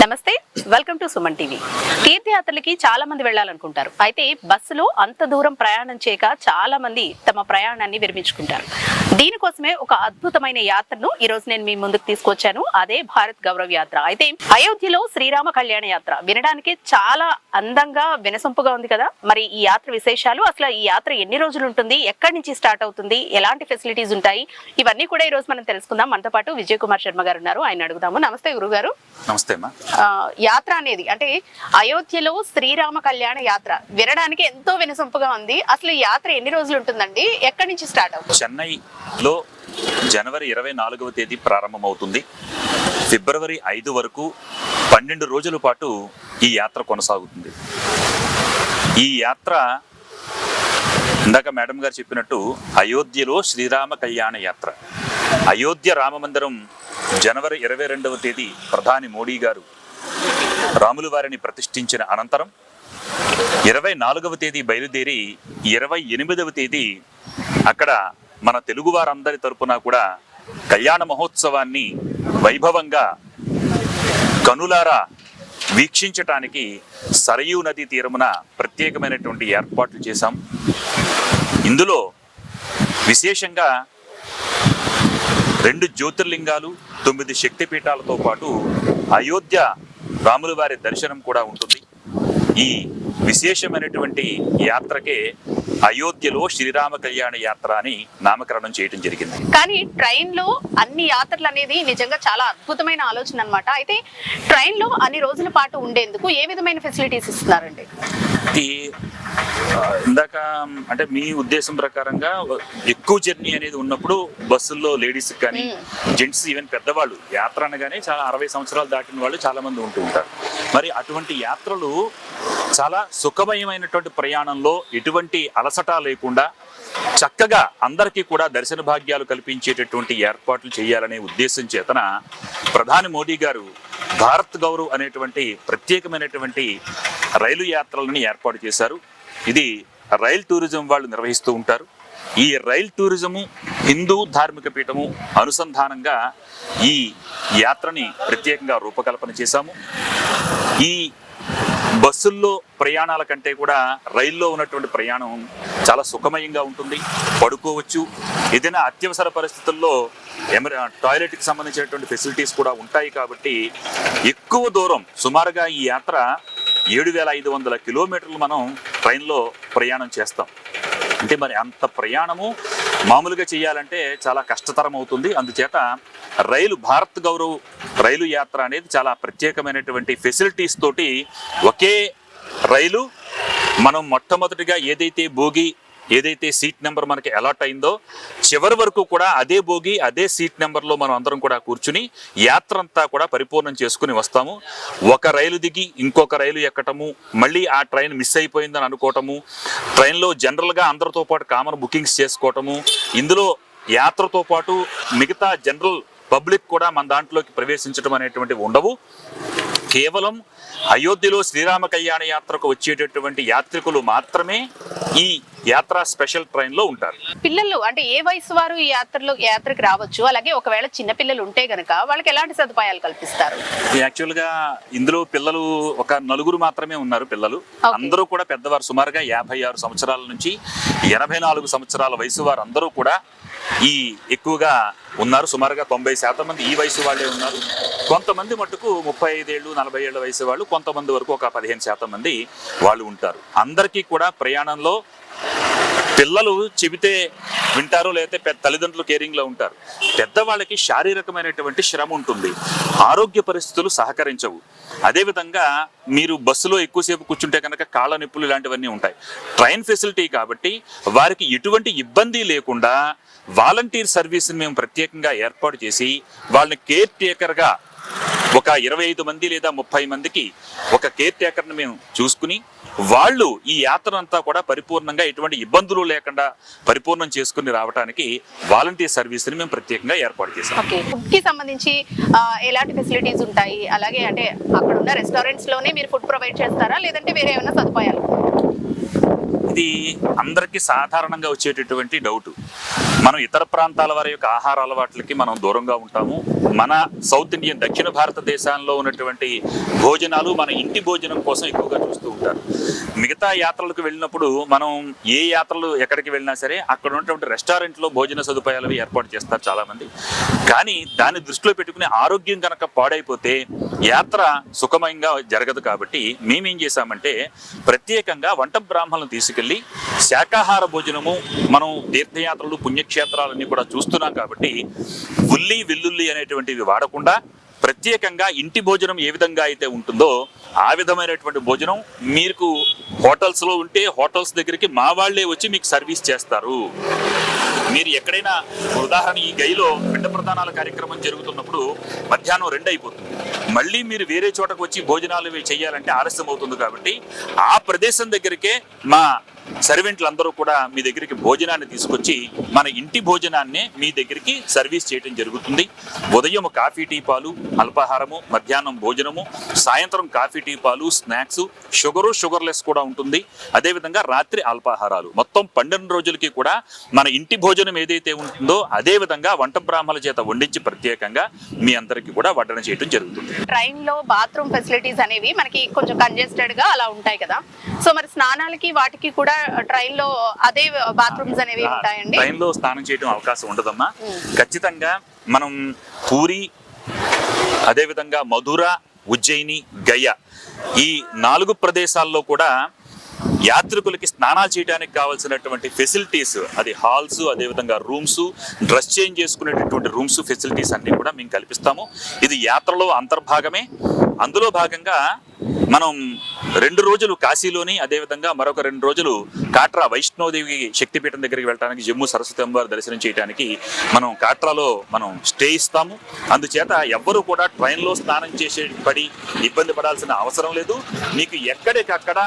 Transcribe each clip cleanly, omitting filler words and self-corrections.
నమస్తే, welcome to Suman TV. తీర్థయాత్రలకి చాలా మంది వెళ్ళాలనుకుంటారు. అయితే బస్సులో అంత దూరం ప్రయాణం చేయక చాలా మంది తమ ప్రయాణాన్ని విరమించుకుంటారు. దీనికోసమే ఒక అద్భుతమైన యాత్రను ఈ రోజు నేను మీ ముందుకు తీసుకొచ్చాను. అదే భారత్ గౌరవ్ యాత్ర. అయితే అయోధ్యలో శ్రీరామ కళ్యాణ యాత్ర వినడానికి చాలా అందంగా వినసొంపుగా ఉంది కదా. మరి ఈ యాత్ర విశేషాలు, అసలు ఈ యాత్ర ఎన్ని రోజులు ఉంటుంది, ఎక్కడి నుంచి స్టార్ట్ అవుతుంది, ఎలాంటి ఫెసిలిటీస్ ఉంటాయి, ఇవన్నీ కూడా ఈ రోజు మనం తెలుసుకుందాం. మనతో పాటు విజయ్ కుమార్ శర్మ గారు ఉన్నారు, ఆయన అడుగుదాము. నమస్తే గురుగారు. నమస్తే అమ్మా. యాత్ర అనేది అంటే అయోధ్యలో శ్రీరామ కళ్యాణ యాత్ర వినడానికి ఎంతో వినసొంపుగా ఉంది. అసలు ఈ యాత్ర ఎన్ని రోజులు ఉంటుందండి, ఎక్కడి నుంచి స్టార్ట్ అవుతుంది? చెన్నైలో జనవరి 24వ తేదీ ప్రారంభమవుతుంది. ఫిబ్రవరి 5 వరకు 12 రోజుల పాటు ఈ యాత్ర కొనసాగుతుంది. ఈ యాత్ర ఇందాక మేడం గారు చెప్పినట్టు అయోధ్యలో శ్రీరామ కళ్యాణ యాత్ర. అయోధ్య రామమందిరం జనవరి 22వ తేదీ ప్రధాని మోడీ గారు రాములు వారిని ప్రతిష్ఠించిన అనంతరం 24వ తేదీ బయలుదేరి 28వ తేదీ అక్కడ మన తెలుగు వారందరి తరపున కూడా కళ్యాణ మహోత్సవాన్ని వైభవంగా కనులారా వీక్షించటానికి సరయూ నదీ తీరమున ప్రత్యేకమైనటువంటి ఏర్పాట్లు చేశాం. ఇందులో విశేషంగా 2 జ్యోతిర్లింగాలు, 9 శక్తిపీఠాలతో పాటు అయోధ్య రాముల వారి దర్శనం కూడా ఉంటుంది. ఈ విశేషమైనటువంటి యాత్రకే అయోధ్యలో శ్రీరామ కళ్యాణ యాత్ర అని నామకరణం చేయడం జరిగింది. కానీ ట్రైన్ లో అన్ని యాత్రలు అనేది నిజంగా చాలా అద్భుతమైన ఆలోచన అన్నమాట. అయితే ట్రైన్ లో అన్ని రోజుల పాటు ఉండేందుకు ఏ విధమైన ఫెసిలిటీస్ ఇస్తున్నారండి? ఇందాక అంటే మీ ఉద్దేశం ప్రకారంగా ఎక్కువ జర్నీ అనేది ఉన్నప్పుడు బస్సుల్లో లేడీస్ కానీ జెంట్స్ ఈవెన్ పెద్దవాళ్ళు యాత్ర అనగానే చాలా 60 సంవత్సరాలు దాటిన వాళ్ళు చాలా మంది ఉంటూ ఉంటారు. మరి అటువంటి యాత్రలు చాలా సుఖమయమైనటువంటి ప్రయాణంలో ఎటువంటి అలసట లేకుండా చక్కగా అందరికీ కూడా దర్శన భాగ్యాలు కల్పించేటటువంటి ఏర్పాట్లు చేయాలనే ఉద్దేశం చేతన ప్రధాని మోడీ గారు భారత్ గౌరవ్ అనేటువంటి ప్రత్యేకమైనటువంటి రైలు యాత్రలను ఏర్పాటు చేశారు. ఇది రైల్ టూరిజం వాళ్ళు నిర్వహిస్తూ ఉంటారు. ఈ రైల్ టూరిజము హిందూ ధార్మిక పీఠము అనుసంధానంగా ఈ యాత్రని ప్రత్యేకంగా రూపకల్పన చేశాము. ఈ బస్సుల్లో ప్రయాణాల కంటే కూడా రైల్లో ఉన్నటువంటి ప్రయాణం చాలా సుఖమయంగా ఉంటుంది. పడుకోవచ్చు. ఏదైనా అత్యవసర పరిస్థితుల్లో టాయిలెట్కి సంబంధించినటువంటి ఫెసిలిటీస్ కూడా ఉంటాయి. కాబట్టి ఎక్కువ దూరం సుమారుగా ఈ యాత్ర 7500 కిలోమీటర్లు మనం ట్రైన్లో ప్రయాణం చేస్తాం. అంటే మరి అంత ప్రయాణము మామూలుగా చేయాలంటే చాలా కష్టతరం అవుతుంది. అందుచేత భారత్ గౌరవ్ రైలు యాత్ర అనేది చాలా ప్రత్యేకమైనటువంటి ఫెసిలిటీస్ తోటి ఒకే రైలు మనం మొట్టమొదటిగా ఏదైతే సీట్ నెంబర్ మనకి అలాట్ అయిందో చివరి వరకు కూడా అదే బోగి అదే సీట్ నెంబర్లో మనం అందరం కూడా కూర్చుని యాత్ర అంతా కూడా పరిపూర్ణం చేసుకుని వస్తాము. ఒక రైలు దిగి ఇంకొక రైలు ఎక్కటము, మళ్ళీ ఆ ట్రైన్ మిస్ అయిపోయిందని అనుకోవటము, ట్రైన్లో జనరల్గా అందరితో పాటు కామన్ బుకింగ్స్ చేసుకోవటము, ఇందులో యాత్రతో పాటు మిగతా జనరల్ పబ్లిక్ కూడా మన దాంట్లోకి ప్రవేశించడం అనేటువంటివి ఉండవు. కేవలం అయోధ్యలో శ్రీరామ కళ్యాణ యాత్రకు వచ్చేటటువంటి యాత్రికులు మాత్రమే ఈ యాత్ర స్పెషల్ ట్రైన్ లో ఉంటారు. పిల్లలు అంటే ఏ వయసు వారు ఈ యాత్రకి రావచ్చు? అలాగే ఒకవేళ చిన్న పిల్లలు ఉంటే గనక వాళ్ళకి ఎలాంటి సదుపాయాలు కల్పిస్తారు? యాక్చువల్ గా ఇందులో పిల్లలు ఒక 4 మాత్రమే ఉన్నారు. పిల్లలు అందరూ కూడా పెద్దవారు, సుమారుగా 56 సంవత్సరాల నుంచి 84 సంవత్సరాల వయసు వారు అందరూ కూడా ఎక్కువగా ఉన్నారు. సుమారుగా 90% మంది ఈ వయసు వాళ్ళే ఉన్నారు. కొంతమంది మట్టుకు 35 ఏళ్ళు 40 ఏళ్ల వయసు వాళ్ళు, కొంతమంది వరకు ఒక 15% మంది వాళ్ళు ఉంటారు. అందరికీ కూడా ప్రయాణంలో పిల్లలు చెబితే వింటారు, లేకపోతే తల్లిదండ్రులు కేరింగ్ లో ఉంటారు. పెద్దవాళ్ళకి శారీరకమైనటువంటి శ్రమ ఉంటుంది, ఆరోగ్య పరిస్థితులు సహకరించవు. అదేవిధంగా మీరు బస్సులో ఎక్కువసేపు కూర్చుంటే కనుక కాళ్ళ నొప్పులు ఇలాంటివన్నీ ఉంటాయి. ట్రైన్ ఫెసిలిటీ కాబట్టి వారికి ఎటువంటి ఇబ్బంది లేకుండా వాలంటీర్ సర్వీస్ని మేము ప్రత్యేకంగా ఏర్పాటు చేసి వాళ్ళని కేర్ టేకర్గా ఒక 25 మంది లేదా 30 మందికి ఒక కేర్ టేకర్ని మేము చూసుకుని వాళ్ళు ఈ యాత్ర అంతా కూడా పరిపూర్ణంగా ఎటువంటి ఇబ్బందులు లేకుండా పరిపూర్ణం చేసుకుని రావడానికి వాలంటీర్ సర్వీస్ని మేము ప్రత్యేకంగా ఏర్పాటు చేసాం. ఫుడ్ కి సంబంధించి ఎలాంటి ఫెసిలిటీస్ ఉంటాయి? అలాగే అంటే అక్కడ ఉన్న రెస్టారెంట్స్ లోనే మీరు ఫుడ్ ప్రొవైడ్ చేస్తారా, లేదంటే వేరే ఏమైనా సదుపాయాలు? ఇది అందరికీ సాధారణంగా వచ్చేటటువంటి డౌట్. మనం ఇతర ప్రాంతాల వారి యొక్క ఆహార అలవాట్లకి మనం దూరంగా ఉంటాము. మన సౌత్ ఇండియన్ దక్షిణ భారతదేశంలో ఉన్నటువంటి భోజనాలు మన ఇంటి భోజనం కోసం ఎక్కువగా చూస్తూ ఉంటారు. మిగతా యాత్రలకు వెళ్ళినప్పుడు మనం ఏ యాత్రలు ఎక్కడికి వెళ్ళినా సరే అక్కడ ఉన్నటువంటి రెస్టారెంట్లో భోజన సదుపాయాలు ఏర్పాటు చేస్తారు చాలా మంది. కానీ దాన్ని దృష్టిలో పెట్టుకుని ఆరోగ్యం కనుక పాడైపోతే యాత్ర సుఖమయంగా జరగదు. కాబట్టి మేమేం చేశామంటే ప్రత్యేకంగా వంట బ్రాహ్మణులను తీసుకెళ్లి శాకాహార భోజనము, మనం తీర్థయాత్రలు పుణ్యక్షేత్రాలన్నీ కూడా చూస్తున్నాం కాబట్టి ఉల్లి వెల్లుల్లి అనేటువంటివి వాడకుండా ప్రత్యేకంగా ఇంటి భోజనం ఏ విధంగా అయితే ఉంటుందో ఆ విధమైనటువంటి భోజనం మీకు హోటల్స్లో ఉంటే హోటల్స్ దగ్గరికి మా వాళ్ళే వచ్చి మీకు సర్వీస్ చేస్తారు. మీరు ఎక్కడైనా ఉదాహరణ ఈ గైలో పిండ ప్రదానాల కార్యక్రమం జరుగుతున్నప్పుడు మధ్యాహ్నం 2 అయిపోతుంది. మళ్ళీ మీరు వేరే చోటకు వచ్చి భోజనాలు చేయాలంటే ఆలస్యం అవుతుంది. కాబట్టి ఆ ప్రదేశం దగ్గరికే మా సర్వెంట్లు అందరూ కూడా మీ దగ్గరికి భోజనాన్ని తీసుకొచ్చి మన ఇంటి భోజనాన్నే మీ దగ్గరికి సర్వీస్ చేయడం జరుగుతుంది. ఉదయం కాఫీ టీ పాలు అల్పాహారము, మధ్యాహ్నం భోజనము, సాయంత్రం కాఫీ టీ పాలు స్నాక్స్, షుగర్లెస్ కూడా ఉంటుంది. అదేవిధంగా రాత్రి అల్పాహారాలు. మొత్తం 12 రోజులకి కూడా మన ఇంటి భోజనం ఏదైతే ఉంటుందో అదే విధంగా వంట బ్రాహ్మణుల చేత వండించి ప్రత్యేకంగా మీ అందరికీ కూడా వడ్డన చేయడం జరుగుతుంది. ట్రైన్ లో బాత్రూమ్ ఫెసిలిటీస్ అనేవి మనకి కొంచెం కంజెస్టెడ్ గా అలా ఉంటాయి కదా, సో మరి స్నానాలకి వాటికి కూడా ట్రైన్ లో అదే బాత్రూమ్స్ అనేవి ఉంటాయండి? ట్రైన్ లో స్నానం చేయడం అవకాశం ఉండదమ్మా. ఖచ్చితంగా మనం పూరి, అదేవిధంగా మధుర, ఉజ్జయిని, గయ ఈ 4 ప్రదేశాల్లో కూడా యాత్రికులకి స్నానాలు చేయడానికి కావాల్సినటువంటి ఫెసిలిటీస్, అది హాల్స్, అదేవిధంగా రూమ్స్, డ్రెస్ చేంజ్ చేసుకునేటటువంటి రూమ్స్ ఫెసిలిటీస్ అన్ని కూడా మేము కల్పిస్తాము. ఇది యాత్రలో అంతర్భాగమే. అందులో భాగంగా మనం 2 రోజులు కాశీలోని, అదేవిధంగా మరొక 2 రోజులు కాట్రా వైష్ణోదేవి శక్తిపీఠం దగ్గరికి వెళ్ళడానికి, జమ్మూ సరస్వతి అమ్మవారి దర్శనం చేయడానికి మనం కాట్రాలో మనం స్టే ఇస్తాము. అందుచేత ఎవ్వరూ కూడా ట్రైన్లో స్నానం చేసే పడి ఇబ్బంది పడాల్సిన అవసరం లేదు. మీకు ఎక్కడికక్కడ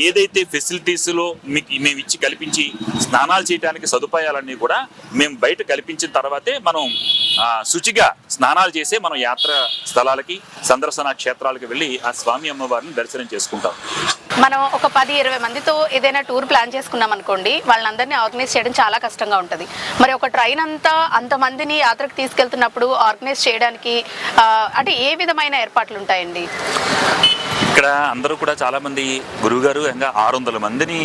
ఏదైతే ఫెసిలిటీస్లో మీకు మేము ఇచ్చి కల్పించి స్నానాలు చేయడానికి సదుపాయాలన్నీ కూడా మేము బయట కల్పించిన తర్వాతే మనం శుచిగా స్నానాలు చేసే మనం యాత్ర స్థలాలకి, సందర్శన క్షేత్రాలకు వెళ్ళి ఆ స్వామి అమ్మవారిని దర్శనం చేసుకుంటాం. మనం ఒక 10-20 మందితో ఏదైనా టూర్ ప్లాన్ చేసుకున్నాం అనుకోండి, వాళ్ళందరినీ ఆర్గనైజ్ చేయడం చాలా కష్టంగా ఉంటుంది. మరి ఒక ట్రైన్ అంతమందిని యాత్రకు తీసుకెళ్తున్నప్పుడు ఆర్గనైజ్ చేయడానికి అంటే ఏ విధమైన ఏర్పాట్లు ఉంటాయండి? ఇక్కడ అందరూ కూడా చాలా మంది గురువుగారు ఇంకా 600 మందిని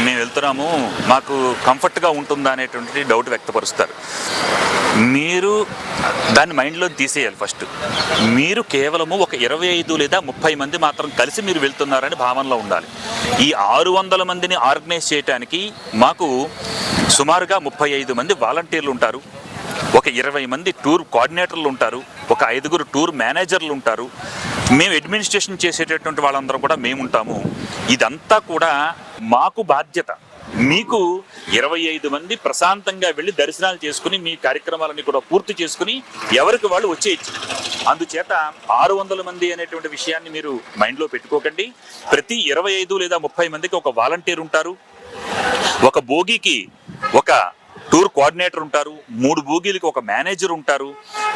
మేము వెళ్తున్నాము, మాకు కంఫర్ట్గా ఉంటుందా అనేటువంటి డౌట్ వ్యక్తపరుస్తారు. మీరు దాన్ని మైండ్లో తీసేయాలి. ఫస్ట్ మీరు కేవలము ఒక 25 లేదా 30 మంది మాత్రం కలిసి మీరు వెళ్తున్నారని భావనలో ఉండాలి. ఈ 600 మందిని ఆర్గనైజ్ చేయడానికి మాకు సుమారుగా 35 మంది వాలంటీర్లు ఉంటారు, ఒక 20 మంది టూర్ కోఆర్డినేటర్లు ఉంటారు, ఒక 5 టూర్ మేనేజర్లు ఉంటారు, మేము అడ్మినిస్ట్రేషన్ చేసేటటువంటి వాళ్ళందరూ కూడా మేము ఉంటాము. ఇదంతా కూడా మాకు బాధ్యత. మీకు 25 మంది ప్రశాంతంగా వెళ్ళి దర్శనాలు చేసుకుని మీ కార్యక్రమాలన్నీ కూడా పూర్తి చేసుకుని ఎవరికి వాళ్ళు వచ్చేయచ్చు. అందుచేత 600 మంది అనేటువంటి విషయాన్ని మీరు మైండ్లో పెట్టుకోకండి. ప్రతి 25 లేదా 30 మందికి ఒక వాలంటీర్ ఉంటారు, ఒక బోగీకి ఒక టూర్ కోఆర్డినేటర్ ఉంటారు, 3 బోగీలకు ఒక మేనేజర్ ఉంటారు.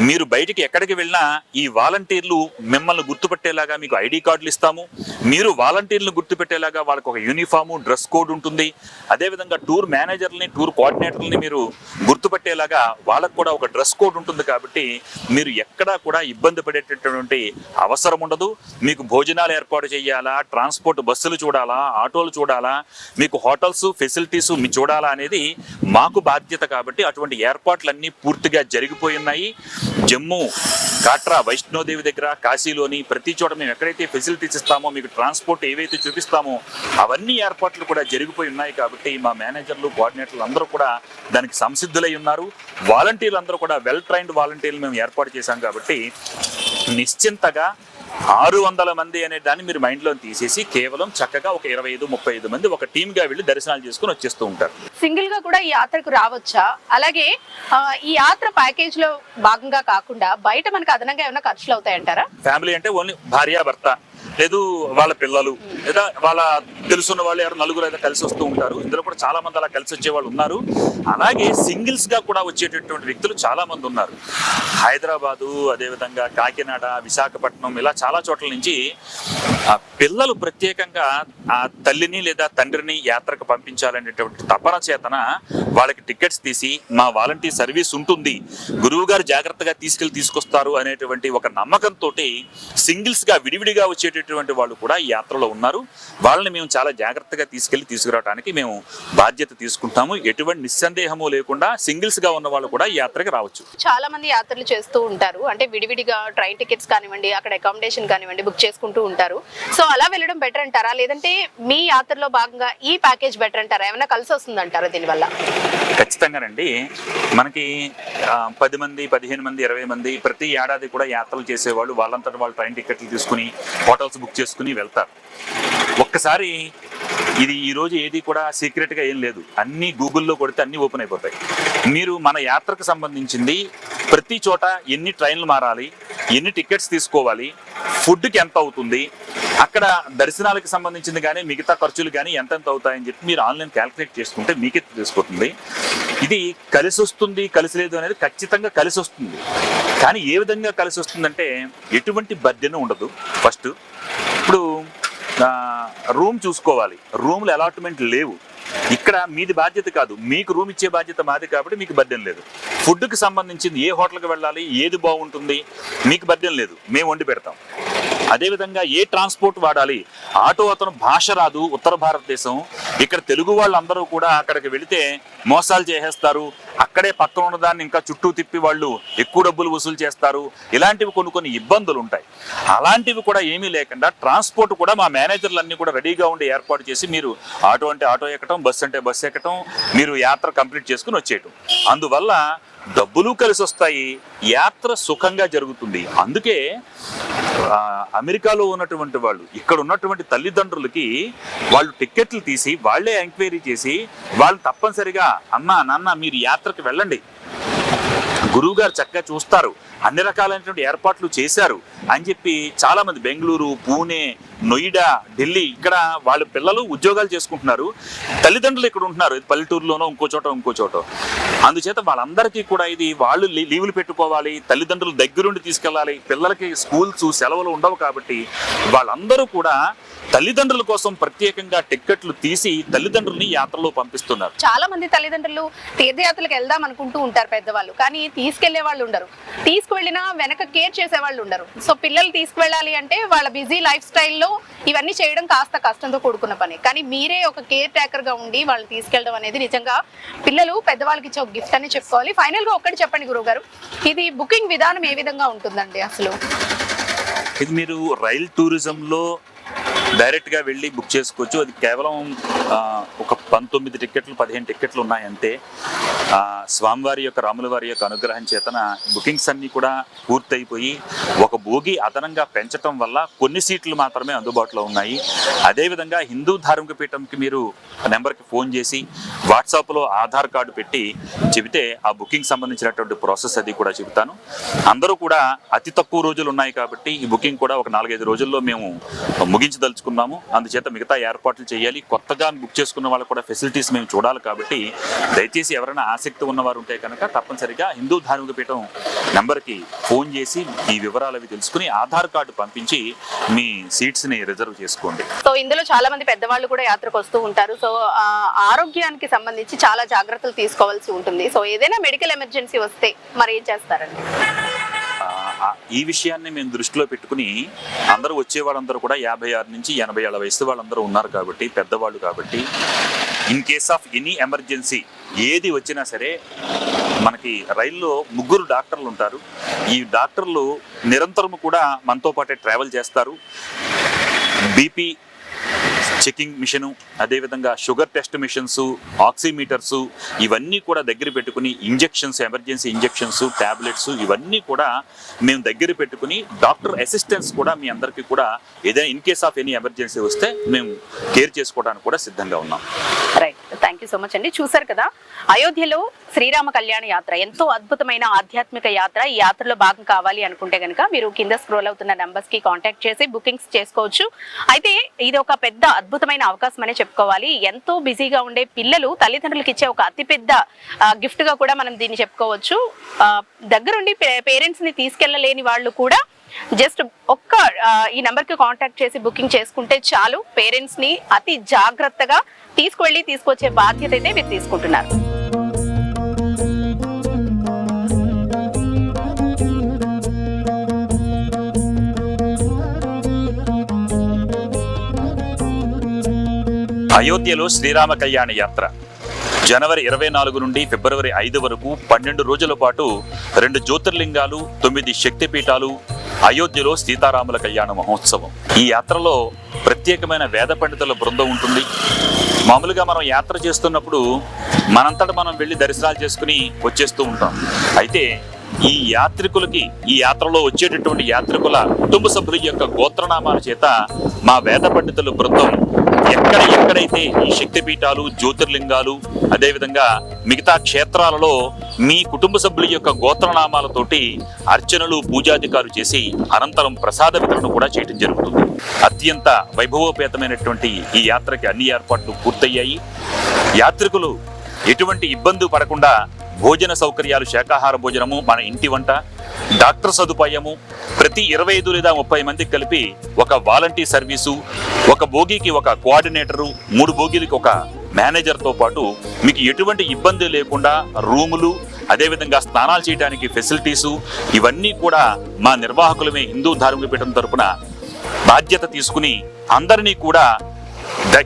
మీరు బయటికి ఎక్కడికి వెళ్ళినా ఈ వాలంటీర్లు మిమ్మల్ని గుర్తుపెట్టేలాగా మీకు ఐడి కార్డులు ఇస్తాము. మీరు వాలంటీర్లను గుర్తుపెట్టేలాగా వాళ్ళకి ఒక యూనిఫాము, డ్రెస్ కోడ్ ఉంటుంది. అదేవిధంగా టూర్ మేనేజర్లని, టూర్ కోఆర్డినేటర్లని మీరు గుర్తుపెట్టేలాగా వాళ్ళకు కూడా ఒక డ్రెస్ కోడ్ ఉంటుంది. కాబట్టి మీరు ఎక్కడా కూడా ఇబ్బంది పడేటటువంటి అవసరం ఉండదు. మీకు భోజనాలు ఏర్పాటు చేయాలా, ట్రాన్స్పోర్ట్ బస్సులు చూడాలా, ఆటోలు చూడాలా, మీకు హోటల్స్ ఫెసిలిటీస్ మీ చూడాలా అనేది మాకు బాధ్యత. కాబట్టి అటువంటి ఏర్పాట్లన్నీ పూర్తిగా జరిగిపోయి ఉన్నాయి. జమ్మూ కాట్రా వైష్ణోదేవి దగ్గర, కాశీలోని ప్రతి చోట మేము ఎక్కడైతే ఫెసిలిటీస్ ఇస్తామో, మీకు ట్రాన్స్పోర్ట్ ఏవైతే చూపిస్తామో అవన్నీ ఏర్పాట్లు కూడా జరిగిపోయి ఉన్నాయి. కాబట్టి మా మేనేజర్లు, కోఆర్డినేటర్లు అందరూ కూడా దానికి సంసిద్ధులై ఉన్నారు. వాలంటీర్లు అందరూ కూడా వెల్ ట్రైన్డ్ వాలంటీర్లు మేము ఏర్పాటు చేశాం. కాబట్టి నిశ్చింతగా 600 మంది అనే దాన్ని మీరు మైండ్లో తీసేసి కేవలం చక్కగా ఒక 25-35 మంది ఒక టీమ్గా వెళ్ళి దర్శనాలు చేసుకుని వచ్చేస్తూ ఉంటారు. సింగిల్ గా కూడా ఈ యాత్రకు రావచ్చా? అలాగే ఈ యాత్ర ప్యాకేజ్ లో భాగంగా కాకుండా బయట మనకు అదనంగా ఏమైనా ఖర్చులు అవుతాయంటారా? ఫ్యామిలీ అంటే ఓన్లీ భార్యాభర్త, లేదు వాళ్ళ పిల్లలు, లేదా వాళ్ళ తెలుసున్న వాళ్ళు ఎవరు 4 అయితే కలిసి వస్తూ ఉంటారు. ఇందులో కూడా చాలా మంది అలా కలిసి వచ్చే వాళ్ళు ఉన్నారు. అలాగే సింగిల్స్ గా కూడా వచ్చేటటువంటి వ్యక్తులు చాలా మంది ఉన్నారు. హైదరాబాదు, అదేవిధంగా కాకినాడ, విశాఖపట్నం ఇలా చాలా చోట్ల నుంచి ఆ పిల్లలు ప్రత్యేకంగా ఆ తల్లిని లేదా తండ్రిని యాత్రకు పంపించాలనేటువంటి తపన చేతన వాళ్ళకి టికెట్స్ తీసి మా వాలంటీర్ సర్వీస్ ఉంటుంది, గురువు గారు జాగ్రత్తగా తీసుకొస్తారు అనేటువంటి ఒక నమ్మకంతో సింగిల్స్ గా విడివిడిగా వచ్చేటటువంటి వాళ్ళు కూడా ఈ యాత్రలో ఉన్నారు. వాళ్ళని మేము చాలా జాగ్రత్తగా తీసుకురావడానికి మేము బాధ్యత తీసుకుంటాము. ఎటువంటి నిస్సందేహము లేకుండా సింగిల్స్ గా ఉన్న వాళ్ళు కూడా ఈ యాత్రకి రావచ్చు. చాలా మంది యాత్రలు చేస్తూ ఉంటారు, అంటే విడివిడిగా ట్రైన్ టికెట్స్ కానివ్వండి, అక్కడ అకామిడేషన్ కానివ్వండి బుక్ చేసుకుంటూ ఉంటారు. సో అలా వెళ్ళడం బెటర్ అంటారా, లేదంటే మీ యాత్రలో భాగంగా ఈ ప్యాకేజ్ బెటర్ అంటారా? ఏమైనా కలిసి వస్తుంది అంటారా దీనివల్ల? ఖచ్చితంగానండి. మనకి 10 మంది 15 మంది 20 మంది ప్రతి ఏడాది కూడా యాత్రలు చేసేవాళ్ళు వాళ్ళంతటా వాళ్ళు ట్రైన్ టికెట్లు తీసుకుని హోటల్స్ బుక్ చేసుకుని వెళ్తారు. ఒక్కసారి ఇది ఈ రోజు ఏది కూడా సీక్రెట్ గా ఏం లేదు, అన్ని గూగుల్లో కొడితే అన్ని ఓపెన్ అయిపోతాయి. మీరు మన యాత్రకు సంబంధించింది ప్రతి చోట ఎన్ని ట్రైన్లు మారాలి, ఎన్ని టికెట్స్ తీసుకోవాలి, ఫుడ్కి ఎంత అవుతుంది, అక్కడ దర్శనాలకు సంబంధించింది కానీ మిగతా ఖర్చులు కానీ ఎంతెంత అవుతాయని చెప్పి మీరు ఆన్లైన్ క్యాల్కులేట్ చేసుకుంటే మీకే తెలిసిపోతుంది. ఇది కలిసి వస్తుంది కలిసి లేదు అనేది ఖచ్చితంగా కలిసి వస్తుంది. కానీ ఏ విధంగా కలిసి వస్తుందంటే ఎటువంటి బర్డెన్ ఉండదు. ఫస్ట్ ఇప్పుడు రూమ్ చూసుకోవాలి, రూమ్లు అలాట్మెంట్ లేవు. ఇక్కడ మీది బాధ్యత కాదు, మీకు రూమ్ ఇచ్చే బాధ్యత మాది కాబట్టి మీకు బర్డెన్ లేదు. ఫుడ్కి సంబంధించింది ఏ హోటల్కి వెళ్ళాలి, ఏది బాగుంటుంది మీకు బర్డెన్ లేదు, మేము వండి పెడతాం. అదేవిధంగా ఏ ట్రాన్స్పోర్ట్ వాడాలి, ఆటో అతను భాష రాదు, ఉత్తర భారతదేశం, ఇక్కడ తెలుగు వాళ్ళందరూ కూడా అక్కడికి వెళితే మోసాలు చేసేస్తారు, అక్కడే పక్కన ఉన్నదాన్ని ఇంకా చుట్టూ తిప్పి వాళ్ళు ఎక్కువ డబ్బులు వసూలు చేస్తారు. ఇలాంటివి కొన్ని ఇబ్బందులు ఉంటాయి. అలాంటివి కూడా ఏమీ లేకుండా ట్రాన్స్పోర్ట్ కూడా మా మేనేజర్లన్నీ కూడా రెడీగా ఉండి ఏర్పాటు చేసి మీరు ఆటో అంటే ఆటో ఎక్కటం, బస్సు అంటే బస్సు ఎక్కటం, మీరు యాత్ర కంప్లీట్ చేసుకుని వచ్చేయటం. అందువల్ల డబ్బులు కలిసి వస్తాయి, యాత్ర సుఖంగా జరుగుతుంది. అందుకే అమెరికాలో ఉన్నటువంటి వాళ్ళు ఇక్కడ ఉన్నటువంటి తల్లిదండ్రులకి వాళ్ళు టికెట్లు తీసి వాళ్ళే ఎంక్వైరీ చేసి వాళ్ళు తప్పనిసరిగా అమ్మా నాన్న మీరు యాత్రకు వెళ్ళండి, గురువు గారు చక్కగా చూస్తారు, అన్ని రకాలైనటువంటి ఏర్పాట్లు చేశారు అని చెప్పి చాలా మంది బెంగళూరు, పూణే, నోయిడా, ఢిల్లీ ఇక్కడ వాళ్ళ పిల్లలు ఉద్యోగాలు చేసుకుంటున్నారు, తల్లిదండ్రులు ఇక్కడ ఉంటున్నారు పల్లెటూరులోనో ఇంకో చోట. అందుచేత వాళ్ళందరికీ కూడా ఇది వాళ్ళు లీవులు పెట్టుకోవాలి, తల్లిదండ్రులు దగ్గరుండి తీసుకెళ్ళాలి, పిల్లలకి స్కూల్స్ సెలవులు ఉండవు కాబట్టి వాళ్ళందరూ కూడా తల్లిదండ్రుల కోసం ప్రత్యేకంగా టిక్కెట్లు తీసి తల్లిదండ్రుల్ని యాత్రలో పంపిస్తున్నారు. చాలా మంది తల్లిదండ్రులు తీర్థయాత్రలకు వెళ్దాం అనుకుంటూ ఉంటారు పెద్దవాళ్ళు, కానీ తీసుకెళ్లే వాళ్ళు ఉండరు, తీసుకువెళ్ళినా వెనక కేర్ చేసే వాళ్ళు ఉండరు. సో పిల్లలు తీసుకువెళ్ళాలి అంటే వాళ్ళ బిజీ లైఫ్ స్టైల్లో ఇవన్నీ చేయడం కాస్త కష్టంతో కూడుకున్న పని. కానీ మీరే ఒక కేర్ టేకర్ గా ఉండి వాళ్ళని తీసుకెళ్ళడం అనేది నిజంగా పిల్లలు పెద్దవాళ్ళకి ఇచ్చే ఒక గిఫ్ట్ అని చెప్పుకోవాలి. ఫైనల్ గా ఒక్కటి చెప్పండి గురువు గారు, ఇది బుకింగ్ విధానం ఏ విధంగా ఉంటుందండి అసలు? ఇది మీరు రైల్ టూరిజంలో డైరెక్ట్గా వెళ్ళి బుక్ చేసుకోవచ్చు. అది కేవలం ఒక 19 టికెట్లు 15 టికెట్లు ఉన్నాయంతే. స్వామివారి యొక్క రాముల వారి యొక్క అనుగ్రహం చేతన బుకింగ్స్ అన్నీ కూడా పూర్తయిపోయి ఒక బోగి అదనంగా పెంచడం వల్ల కొన్ని సీట్లు మాత్రమే అందుబాటులో ఉన్నాయి. అదేవిధంగా హిందూ ధార్మిక పీఠంకి మీరు నెంబర్కి ఫోన్ చేసి వాట్సాప్లో ఆధార్ కార్డు పెట్టి చెబితే ఆ బుకింగ్ సంబంధించినటువంటి ప్రాసెస్ అది కూడా చెబుతాను. అందరూ కూడా అతి తక్కువ రోజులు ఉన్నాయి కాబట్టి ఈ బుకింగ్ కూడా ఒక 4-5 రోజుల్లో మేము ముగించదలుచుకున్నాము. అందుచేత మిగతా ఏర్పాట్లు చేయాలి. కొత్తగా బుక్ చేసుకున్న వాళ్ళకు కూడా ఫెసిలిటీస్ మేము చూడాలి కాబట్టి దయచేసి ఎవరైనా ఆసక్తి ఉన్నవారు ఉంటే కనుక తప్పనిసరిగా హిందూ ధార్మిక పీఠం నెంబర్కి ఫోన్ చేసి ఈ వివరాలు అవి తెలుసుకుని ఆధార్ కార్డు పంపించి మీ సీట్స్ని రిజర్వ్ చేసుకోండి. సో ఇందులో చాలా మంది పెద్దవాళ్ళు కూడా యాత్రకు వస్తూ ఉంటారు. సో ఆరోగ్యానికి సంబంధించి చాలా జాగ్రత్తలు తీసుకోవాల్సి ఉంటుంది. సో ఏదైనా మెడికల్ ఎమర్జెన్సీ వస్తే మరి ఏం చేస్తారండి? ఈ విషయాన్ని మేము దృష్టిలో పెట్టుకుని అందరూ వచ్చే వాళ్ళందరూ కూడా 56 నుంచి 80 ఏళ్ల వయసు వాళ్ళందరూ ఉన్నారు కాబట్టి పెద్దవాళ్ళు కాబట్టి in case of any emergency ఏది వచ్చినా సరే మనకి రైల్లో 3 డాక్టర్లు ఉంటారు. ఈ డాక్టర్లు నిరంతరం కూడా మనతో పాటే ట్రావెల్ చేస్తారు. బీపీ చెకింగ్ మిషను, అదేవిధంగా షుగర్ టెస్ట్ మిషన్స్, ఆక్సిమీటర్స్ ఇవన్నీ కూడా దగ్గర పెట్టుకుని ఇంజెక్షన్స్, ఎమర్జెన్సీ ఇంజెక్షన్స్, ట్యాబ్లెట్స్ ఇవన్నీ కూడా మేము దగ్గర పెట్టుకుని డాక్టర్ అసిస్టెంట్స్ కూడా మీ అందరికీ కూడా ఏదైనా in case of any emergency వస్తే మేము కేర్ చేసుకోవడానికి కూడా సిద్ధంగా ఉన్నాం. Right. Thank you so much అండి. చూసారు కదా, అయోధ్యలో శ్రీరామ కళ్యాణ యాత్ర ఎంతో అద్భుతమైన ఆధ్యాత్మిక యాత్ర. ఈ యాత్రలో భాగం కావాలి అనుకుంటే గనుక మీరు కింద స్క్రోల్ అవుతున్న నంబర్స్ కి కాంటాక్ట్ చేసి బుకింగ్స్ చేసుకోవచ్చు. అయితే ఇది ఒక పెద్ద అద్భుతమైన అవకాశం అనే చెప్పుకోవాలి. ఎంతో బిజీగా ఉండే పిల్లలు తల్లిదండ్రులకు ఇచ్చే ఒక అతిపెద్ద గిఫ్ట్ గా కూడా మనం దీన్ని చెప్పుకోవచ్చు. దగ్గరుండి పేరెంట్స్ ని తీసుకెళ్లలేని వాళ్ళు కూడా జస్ట్ ఒక్క ఈ నెంబర్ కి కాంటాక్ట్ చేసి బుకింగ్ చేసుకుంటే చాలు. పేరెంట్స్ ని అతి జాగ్రత్తగా తీసుకొచ్చే బాధ్యత అయితే మీరు తీసుకుంటున్నారు. అయోధ్యలో శ్రీరామ కళ్యాణ యాత్ర జనవరి 24 నుండి ఫిబ్రవరి 5 వరకు 12 రోజుల పాటు 2 జ్యోతిర్లింగాలు, 9 శక్తిపీఠాలు, అయోధ్యలో సీతారాముల కళ్యాణ మహోత్సవం. ఈ యాత్రలో ప్రత్యేకమైన వేద పండితుల బృందం ఉంటుంది. మామూలుగా మనం యాత్ర చేస్తున్నప్పుడు మనంతట మనం వెళ్ళి దర్శనాలు చేసుకుని వచ్చేస్తూ ఉంటాం. అయితే ఈ యాత్రలో వచ్చేటటువంటి యాత్రికుల కుటుంబ సభ్యుల యొక్క గోత్రనామాల చేత మా వేద పండితుల బృందం ఎక్కడైతే ఈ శక్తిపీఠాలు, జ్యోతిర్లింగాలు, అదేవిధంగా మిగతా క్షేత్రాలలో మీ కుటుంబ సభ్యుల యొక్క గోత్రనామాలతోటి అర్చనలు, పూజాధికారులు చేసి అనంతరం ప్రసాద వితరణ కూడా చేయడం జరుగుతుంది. అత్యంత వైభవోపేతమైనటువంటి ఈ యాత్రకి అన్ని ఏర్పాట్లు పూర్తయ్యాయి. యాత్రికులు ఎటువంటి ఇబ్బంది పడకుండా భోజన సౌకర్యాలు, శాకాహార భోజనము, మన ఇంటి వంట, డాక్టర్ సదుపాయము, ప్రతి 25 లేదా 30 మందికి కలిపి ఒక వాలంటీర్ సర్వీసు, ఒక బోగీకి ఒక కోఆర్డినేటరు, 3 బోగీలకి ఒక మేనేజర్తో పాటు మీకు ఎటువంటి ఇబ్బంది లేకుండా రూములు, అదేవిధంగా స్నానాలు చేయడానికి ఫెసిలిటీసు, ఇవన్నీ కూడా మా నిర్వాహకులమే హిందూ ధార్మిక పీఠం తరపున బాధ్యత తీసుకుని అందరినీ కూడా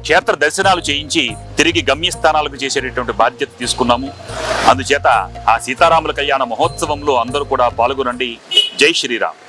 క్షేత్ర దర్శనాలు చేయించి తిరిగి గమ్యస్థానాలకు చేసేటటువంటి బాధ్యత తీసుకున్నాము. అందుచేత ఆ సీతారాముల కళ్యాణ మహోత్సవంలో అందరూ కూడా పాల్గొనండి. జై శ్రీరామ్.